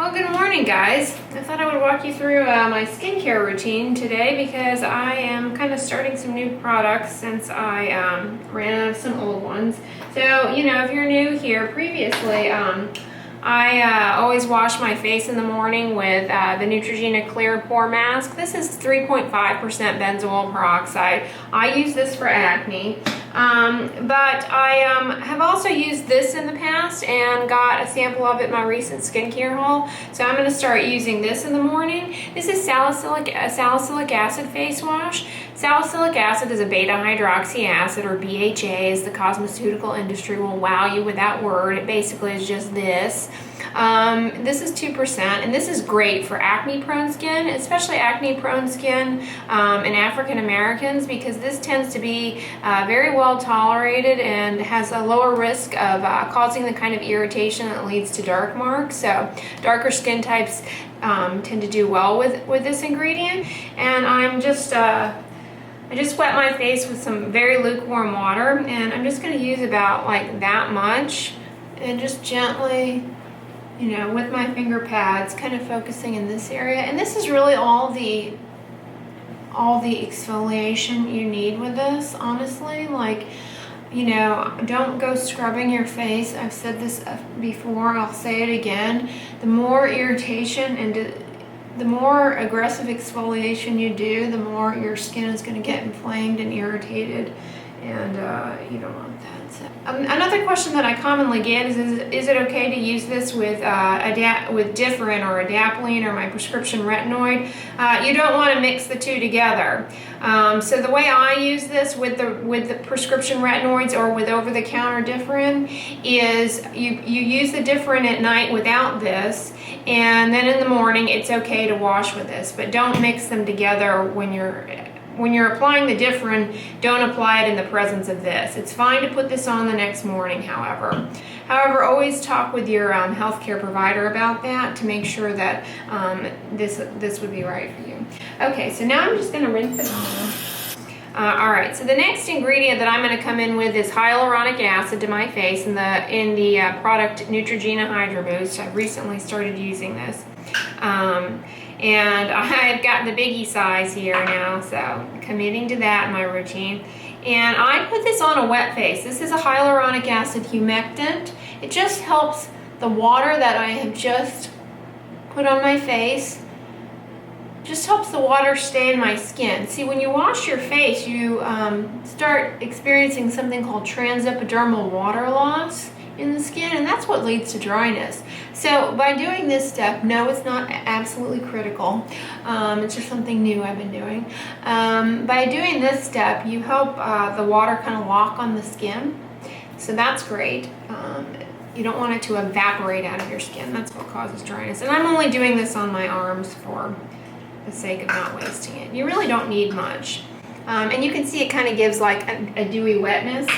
Well, good morning, guys. I thought I would walk you through my skincare routine today because I am kind of starting some new products since I ran out of some old ones. So, you know, if you're new here, previously I always wash my face in the morning with the Neutrogena Clear Pore Mask. This is 3.5% benzoyl peroxide. I use this for acne. But I have also used this in the past and got a sample of it in my recent skincare haul. So I'm going to start using this in the morning. This is salicylic acid face wash. Salicylic acid is a beta hydroxy acid, or BHA, as the cosmeceutical industry will wow you with that word. It basically is just this. This is 2%, and this is great for acne-prone skin, especially acne-prone skin in African Americans, because this tends to be very well tolerated and has a lower risk of causing the kind of irritation that leads to dark marks. So darker skin types tend to do well with this ingredient. And I just wet my face with some very lukewarm water, and I'm just going to use about like that much, and just gently, you know, with my finger pads, kind of focusing in this area. And this is really all the exfoliation you need with this, honestly. Like, you know, don't go scrubbing your face. I've said this before, I'll say it again. The more irritation and the more aggressive exfoliation you do, the more your skin is going to get inflamed and irritated, and you don't want that. So, another question that I commonly get is it okay to use this with Differin or Adapalene or my prescription retinoid? You don't want to mix the two together. So the way I use this with the prescription retinoids or with over-the-counter Differin is you use the Differin at night without this, and then in the morning it's okay to wash with this, but don't mix them together when you're applying the Differin. Don't apply it in the presence of this. It's fine to put this on the next morning, however. Always talk with your healthcare provider about that to make sure that this would be right for you. Okay, so now I'm just going to rinse it off. Alright, so the next ingredient that I'm going to come in with is hyaluronic acid to my face in the product Neutrogena Hydro Boost. I've recently started using this. And I've got the biggie size here now, so committing to that in my routine. And I put this on a wet face. This is a hyaluronic acid humectant. It just helps the water that I have just put on my face, just helps the water stay in my skin. See, when you wash your face, you start experiencing something called transepidermal water loss in the skin, and that's what leads to dryness. So by doing this step, no, it's not absolutely critical. It's just something new I've been doing. By doing this step, you help the water kind of lock on the skin. So that's great. You don't want it to evaporate out of your skin. That's what causes dryness. And I'm only doing this on my arms for the sake of not wasting it. You really don't need much. And you can see it kind of gives like a dewy wetness.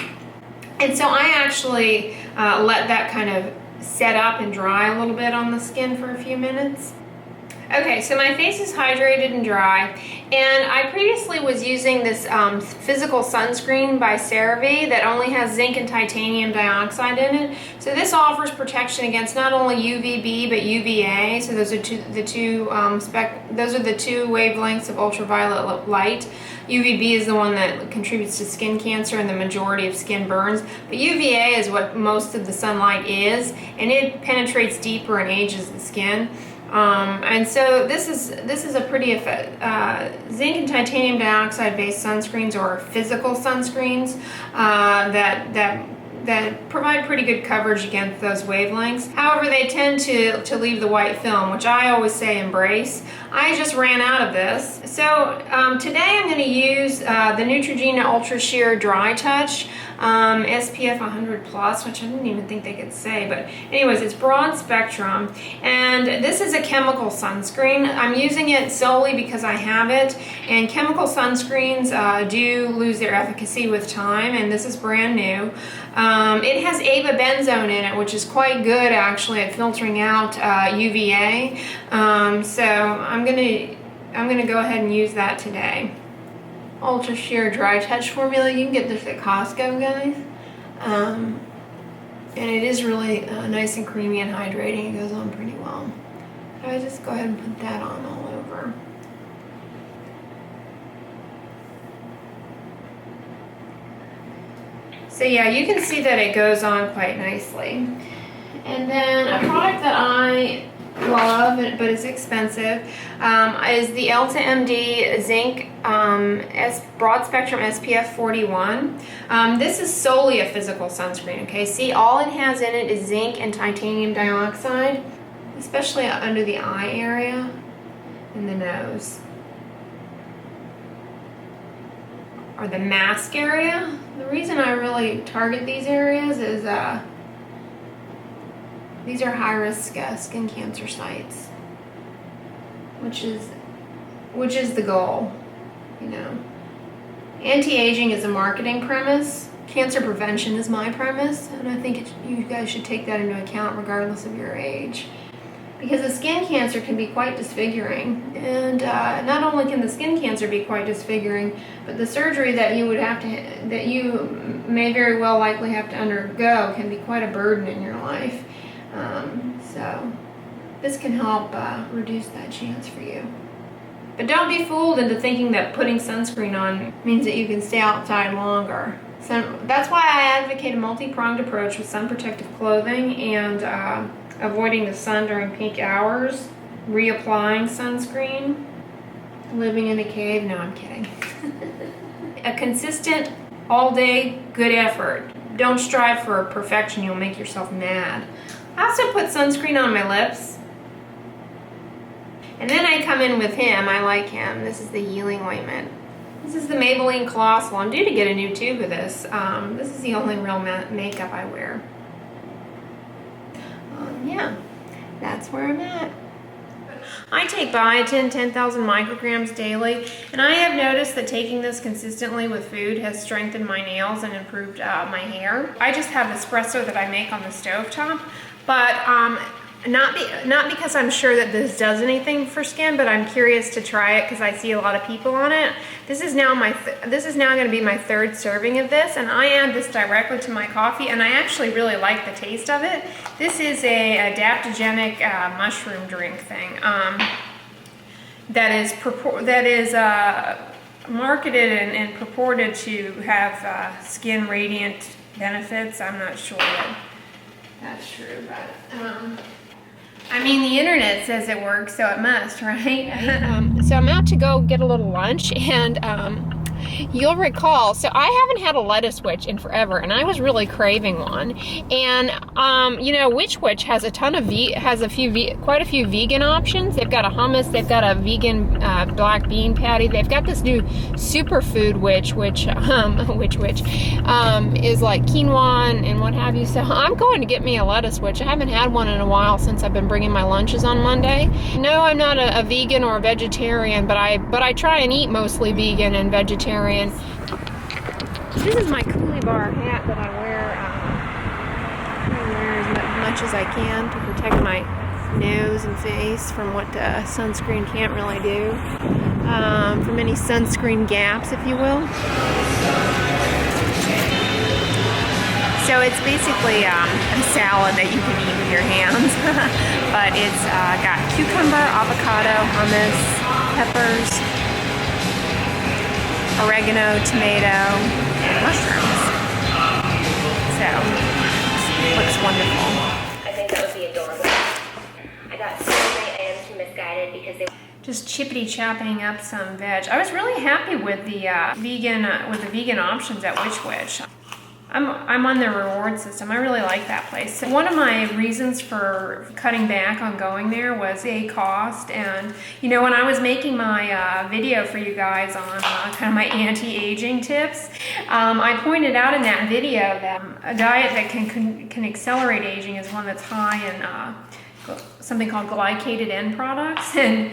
And so I actually let that kind of set up and dry a little bit on the skin for a few minutes. Okay, so my face is hydrated and dry, and I previously was using this physical sunscreen by CeraVe that only has zinc and titanium dioxide in it. So this offers protection against not only UVB but UVA. So those are the two wavelengths of ultraviolet light. UVB is the one that contributes to skin cancer and the majority of skin burns, but UVA is what most of the sunlight is, and it penetrates deeper and ages the skin. And so this is a pretty zinc and titanium dioxide based sunscreens, or physical sunscreens, that provide pretty good coverage against those wavelengths. However, they tend to leave the white film, which I always say embrace. I just ran out of this. So today I'm going to use the Neutrogena Ultra Sheer Dry Touch SPF 100 plus, which I didn't even think they could say, but anyways, it's broad spectrum, and this is a chemical sunscreen. I'm using it solely because I have it, and chemical sunscreens do lose their efficacy with time, and this is brand new. It has avobenzone in it, which is quite good actually at filtering out UVA. So I'm gonna go ahead and use that today. Ultra Sheer Dry Touch formula. You can get this at Costco, guys. And it is really nice and creamy and hydrating. It goes on pretty well. I just go ahead and put that on all over. So yeah, you can see that it goes on quite nicely. And then a product that I love, but it's expensive, is the Elta Md Zinc Broad Spectrum SPF 41. This is solely a physical sunscreen, okay? See, all it has in it is zinc and titanium dioxide, especially under the eye area and the nose. Or the mask area. The reason I really target these areas is these are high-risk skin cancer sites, which is the goal, you know. Anti-aging is a marketing premise. Cancer prevention is my premise, and I think you guys should take that into account regardless of your age. Because the skin cancer can be quite disfiguring, and not only can the skin cancer be quite disfiguring, but the surgery that you may very well likely have to undergo can be quite a burden in your life. So this can help reduce that chance for you. But don't be fooled into thinking that putting sunscreen on means that you can stay outside longer. So that's why I advocate a multi-pronged approach with sun protective clothing and avoiding the sun during peak hours, reapplying sunscreen, living in a cave. No, I'm kidding. A consistent, all-day, good effort. Don't strive for perfection. You'll make yourself mad. I also put sunscreen on my lips. And then I come in with him. I like him. This is the healing ointment. This is the Maybelline Colossal. I'm due to get a new tube of this. This is the only real makeup I wear. Yeah, that's where I'm at. I take biotin 10,000 micrograms daily, and I have noticed that taking this consistently with food has strengthened my nails and improved my hair. I just have espresso that I make on the stovetop, but not because I'm sure that this does anything for skin, but I'm curious to try it because I see a lot of people on it. This is now going to be my third serving of this, and I add this directly to my coffee, and I actually really like the taste of it. This is a adaptogenic mushroom drink thing that is marketed and purported to have skin radiant benefits. I'm not sure that that's true, but I mean, the internet says it works, so it must, right? So I'm out to go get a little lunch, and you'll recall, so I haven't had a lettuce witch in forever, and I was really craving one. And you know, Witch Witch has a ton of quite a few vegan options. They've got a hummus, they've got a vegan black bean patty. They've got this new superfood which is like quinoa and what have you. So I'm going to get me a lettuce witch. I haven't had one in a while since I've been bringing my lunches on Monday. No, I'm not a vegan or a vegetarian, but I try and eat mostly vegan and vegetarian. This is my coolie bar hat that I wear as much as I can to protect my nose and face from what sunscreen can't really do, from any sunscreen gaps, if you will. So it's basically a salad that you can eat with your hands, but it's got cucumber, avocado, hummus, peppers, oregano, tomato, and mushrooms. So, looks wonderful. I think that would be adorable. I got so many items from Misguided because they just chippity chopping up some veg. I was really happy with the vegan options at Witch Witch. I'm on their reward system. I really like that place. One of my reasons for cutting back on going there was cost. And you know, when I was making my video for you guys on kind of my anti-aging tips, I pointed out in that video that a diet that can accelerate aging is one that's high in something called glycated end products, and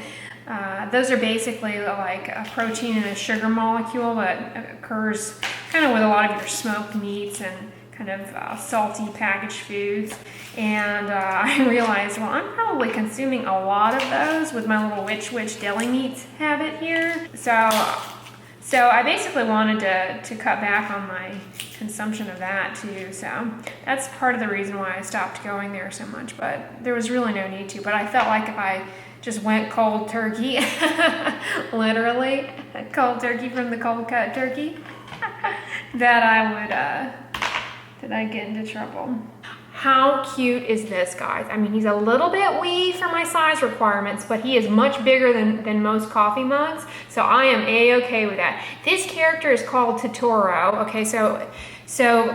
those are basically like a protein and a sugar molecule that occurs kind of with a lot of your smoked meats and kind of salty packaged foods. And I realized, well, I'm probably consuming a lot of those with my little Witch Witch deli meats habit here. So So I basically wanted to cut back on my consumption of that too. So that's part of the reason why I stopped going there so much, but there was really no need to. But I felt like if I just went cold turkey, literally cold turkey from the cold cut turkey, that I'd get into trouble. How cute is this, guys? I mean, he's a little bit wee for my size requirements, but he is much bigger than most coffee mugs, so I am a-okay with that. This character is called Totoro. Okay, so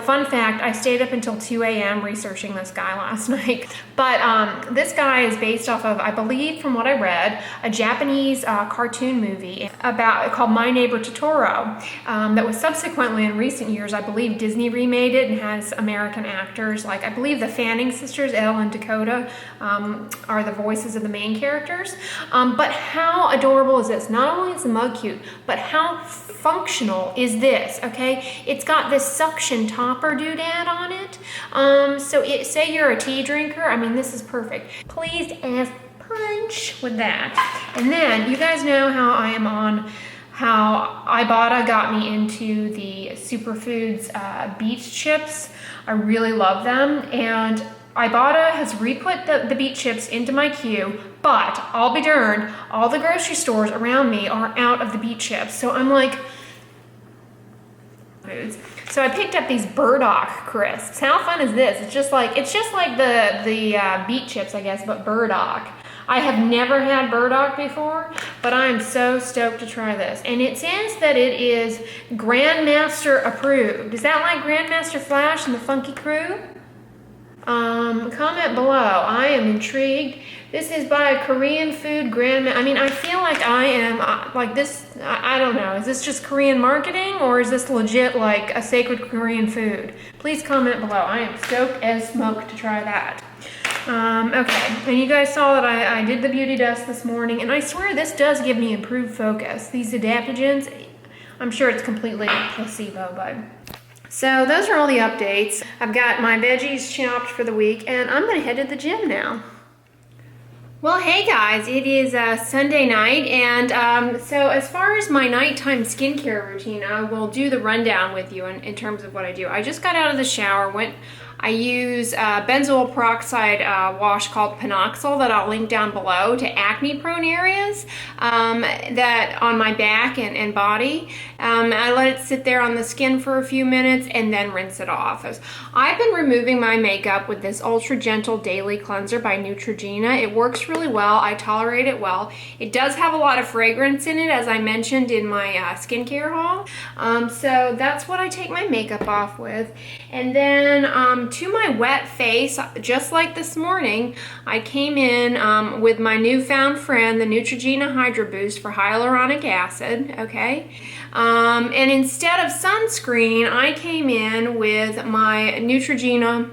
fun fact, I stayed up until 2 a.m. researching this guy last night. But this guy is based off of, I believe from what I read, a Japanese cartoon movie called My Neighbor Totoro, that was subsequently in recent years, I believe Disney remade it and has American actors. Like, I believe the Fanning sisters, Elle and Dakota, are the voices of the main characters. But how adorable is this? Not only is the mug cute, but how functional is this, okay? It's got this suction topper doodad on it. Say you're a tea drinker, I mean, this is perfect. Pleased as punch with that. And then, you guys know how I am on how Ibotta got me into the Superfoods beet chips. I really love them, and Ibotta has re-put the beet chips into my queue, but I'll be darned, all the grocery stores around me are out of the beet chips. So I'm like, so I picked up these burdock crisps. How fun is this? It's just like the beet chips, I guess, but burdock. I have never had burdock before, but I am so stoked to try this. And it says that it is Grandmaster approved. Is that like Grandmaster Flash and the Funky Crew? Comment below. I am intrigued. This is by a Korean food grandma. I mean, I feel like I am like this. I don't know. Is this just Korean marketing, or is this legit like a sacred Korean food? Please comment below. I am stoked as smoke to try that. Okay, and you guys saw that I did the beauty dust this morning, and I swear this does give me improved focus. These adaptogens, I'm sure it's completely placebo, but. So those are all the updates. I've got my veggies chopped for the week, and I'm gonna head to the gym now. Well, hey guys, it is Sunday night, and so as far as my nighttime skincare routine, I will do the rundown with you in terms of what I do. I just got out of the shower, I use benzoyl peroxide wash called Panoxyl that I'll link down below to acne-prone areas that on my back and body. I let it sit there on the skin for a few minutes and then rinse it off. I've been removing my makeup with this Ultra Gentle Daily Cleanser by Neutrogena. It works really well. I tolerate it well. It does have a lot of fragrance in it, as I mentioned in my skincare haul. So that's what I take my makeup off with. And then to my wet face, just like this morning, I came in with my newfound friend, the Neutrogena Hydro Boost for hyaluronic acid, okay? And instead of sunscreen, I came in with my Neutrogena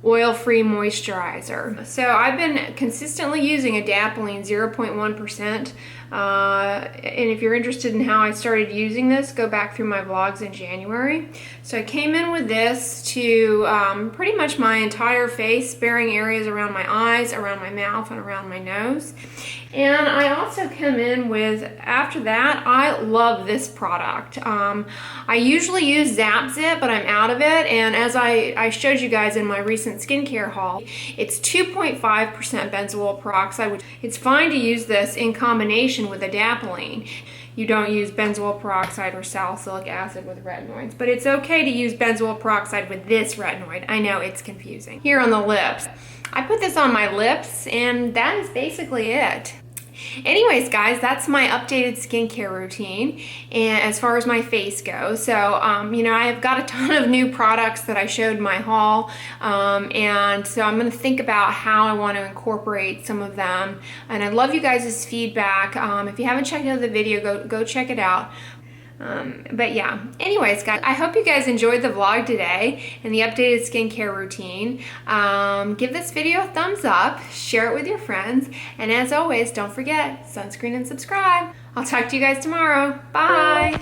oil-free moisturizer. So I've been consistently using adapalene 0.1%. And if you're interested in how I started using this, go back through my vlogs in January. So I came in with this to pretty much my entire face, sparing areas around my eyes, around my mouth, and around my nose. And I also come in with, after that, I love this product. I usually use Zap-Zit, but I'm out of it. And as I showed you guys in my recent skincare haul, it's 2.5% benzoyl peroxide. It's fine to use this in combination with adapalene. You don't use benzoyl peroxide or salicylic acid with retinoids, but it's okay to use benzoyl peroxide with this retinoid. I know it's confusing. Here on the lips, I put this on my lips, and that is basically it. Anyways, guys, that's my updated skincare routine, and as far as my face goes. So, you know, I've got a ton of new products that I showed my haul, and so I'm going to think about how I want to incorporate some of them. And I'd love you guys' feedback. If you haven't checked out the video, go check it out. But yeah, anyways, guys, I hope you guys enjoyed the vlog today and the updated skincare routine. Give this video a thumbs up, share it with your friends, and as always, don't forget, sunscreen and subscribe. I'll talk to you guys tomorrow. Bye!